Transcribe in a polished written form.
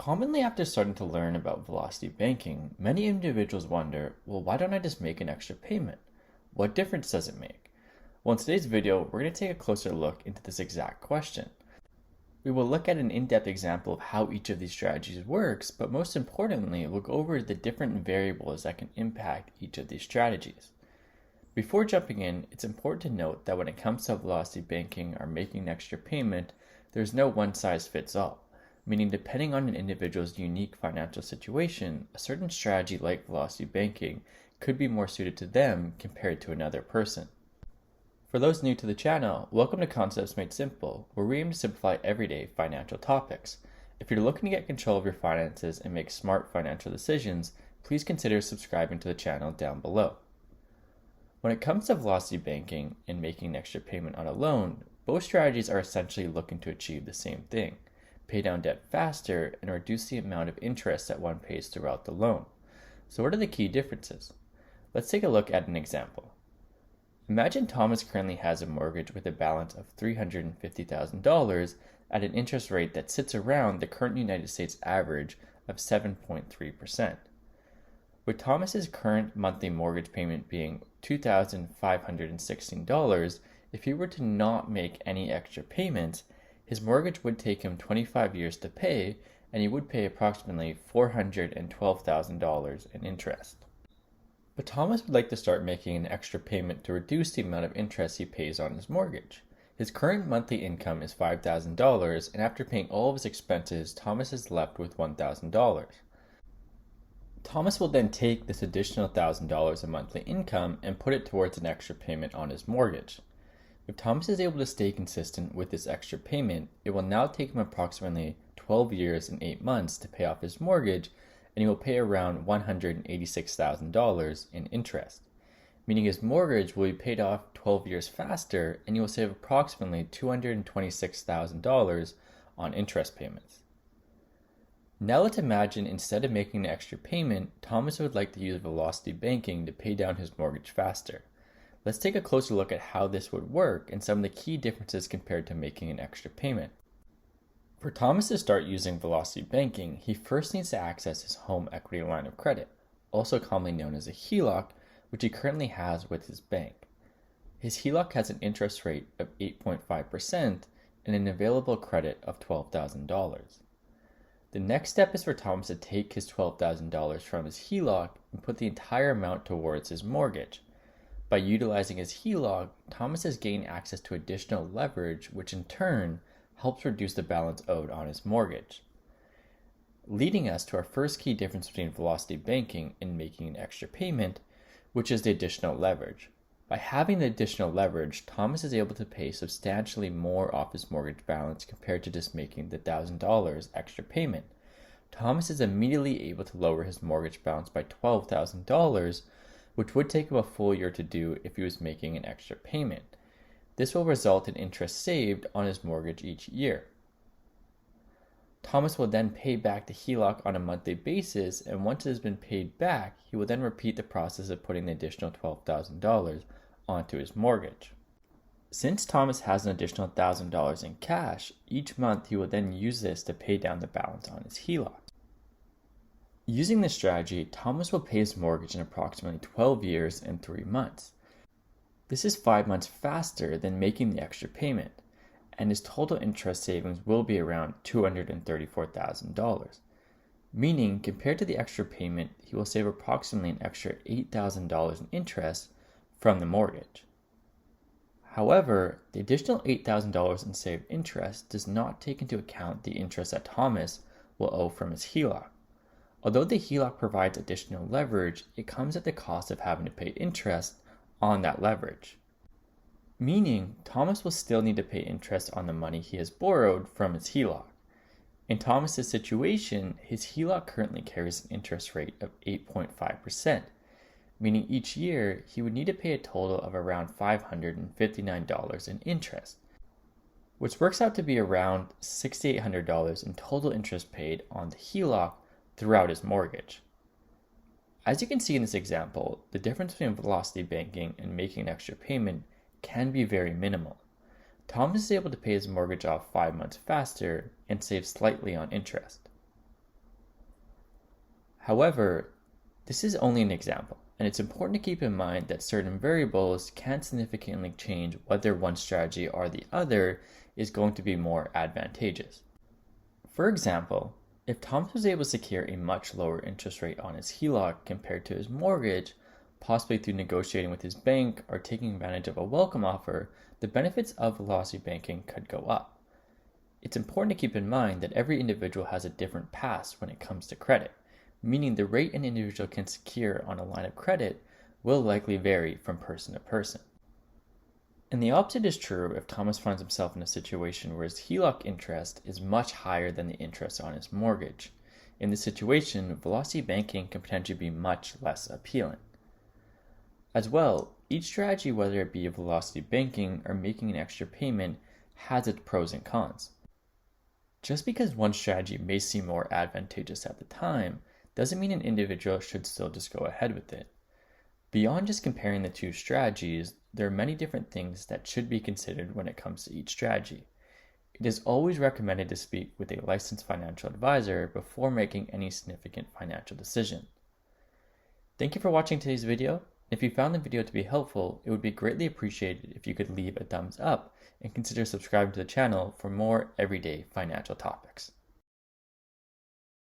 Commonly, after starting to learn about velocity banking, many individuals wonder, well, why don't I just make an extra payment? What difference does it make? Well, in today's video, we're going to take a closer look into this exact question. We will look at an in-depth example of how each of these strategies works, but most importantly, we'll go over the different variables that can impact each of these strategies. Before jumping in, it's important to note that when it comes to velocity banking or making an extra payment, there's no one-size-fits-all. Meaning, depending on an individual's unique financial situation, a certain strategy like velocity banking could be more suited to them compared to another person. For those new to the channel, welcome to Concepts Made Simple, where we aim to simplify everyday financial topics. If you're looking to get control of your finances and make smart financial decisions, please consider subscribing to the channel down below. When it comes to velocity banking and making an extra payment on a loan, both strategies are essentially looking to achieve the same thing: pay down debt faster and reduce the amount of interest that one pays throughout the loan. So what are the key differences? Let's take a look at an example. Imagine Thomas currently has a mortgage with a balance of $350,000 at an interest rate that sits around the current United States average of 7.3%. With Thomas's current monthly mortgage payment being $2,516, if he were to not make any extra payments, his mortgage would take him 25 years to pay, and he would pay approximately $412,000 in interest. But Thomas would like to start making an extra payment to reduce the amount of interest he pays on his mortgage. His current monthly income is $5,000, and after paying all of his expenses, Thomas is left with $1,000. Thomas will then take this additional $1,000 of monthly income and put it towards an extra payment on his mortgage. If Thomas is able to stay consistent with this extra payment, it will now take him approximately 12 years and 8 months to pay off his mortgage, and he will pay around $186,000 in interest, meaning his mortgage will be paid off 12 years faster, and he will save approximately $226,000 on interest payments. Now let's imagine instead of making an extra payment, Thomas would like to use velocity banking to pay down his mortgage faster. Let's take a closer look at how this would work and some of the key differences compared to making an extra payment. For Thomas to start using velocity banking, he first needs to access his home equity line of credit, also commonly known as a HELOC, which he currently has with his bank. His HELOC has an interest rate of 8.5% and an available credit of $12,000. The next step is for Thomas to take his $12,000 from his HELOC and put the entire amount towards his mortgage. By utilizing his HELOC, Thomas has gained access to additional leverage, which in turn helps reduce the balance owed on his mortgage. Leading us to our first key difference between velocity banking and making an extra payment, which is the additional leverage. By having the additional leverage, Thomas is able to pay substantially more off his mortgage balance compared to just making the $1,000 extra payment. Thomas is immediately able to lower his mortgage balance by $12,000, which would take him a full year to do if he was making an extra payment. This will result in interest saved on his mortgage each year. Thomas will then pay back the HELOC on a monthly basis, and once it has been paid back, he will then repeat the process of putting the additional $12,000 onto his mortgage. Since Thomas has an additional $1,000 in cash, each month he will then use this to pay down the balance on his HELOC. Using this strategy, Thomas will pay his mortgage in approximately 12 years and 3 months. This is 5 months faster than making the extra payment, and his total interest savings will be around $234,000. Meaning, compared to the extra payment, he will save approximately an extra $8,000 in interest from the mortgage. However, the additional $8,000 in saved interest does not take into account the interest that Thomas will owe from his HELOC. Although the HELOC provides additional leverage, it comes at the cost of having to pay interest on that leverage. Meaning, Thomas will still need to pay interest on the money he has borrowed from his HELOC. In Thomas's situation, his HELOC currently carries an interest rate of 8.5%, meaning each year he would need to pay a total of around $559 in interest, which works out to be around $6,800 in total interest paid on the HELOC throughout his mortgage. As you can see in this example, the difference between velocity banking and making an extra payment can be very minimal. Thomas is able to pay his mortgage off 5 months faster and save slightly on interest. However, this is only an example, and it's important to keep in mind that certain variables can significantly change whether one strategy or the other is going to be more advantageous. For example, if Thomas was able to secure a much lower interest rate on his HELOC compared to his mortgage, possibly through negotiating with his bank or taking advantage of a welcome offer, the benefits of velocity banking could go up. It's important to keep in mind that every individual has a different past when it comes to credit, meaning the rate an individual can secure on a line of credit will likely vary from person to person. And the opposite is true if Thomas finds himself in a situation where his HELOC interest is much higher than the interest on his mortgage. In this situation, velocity banking can potentially be much less appealing. As well, each strategy, whether it be velocity banking or making an extra payment, has its pros and cons. Just because one strategy may seem more advantageous at the time, doesn't mean an individual should still just go ahead with it. Beyond just comparing the two strategies, there are many different things that should be considered when it comes to each strategy. It is always recommended to speak with a licensed financial advisor before making any significant financial decision. Thank you for watching today's video. If you found the video to be helpful, it would be greatly appreciated if you could leave a thumbs up and consider subscribing to the channel for more everyday financial topics.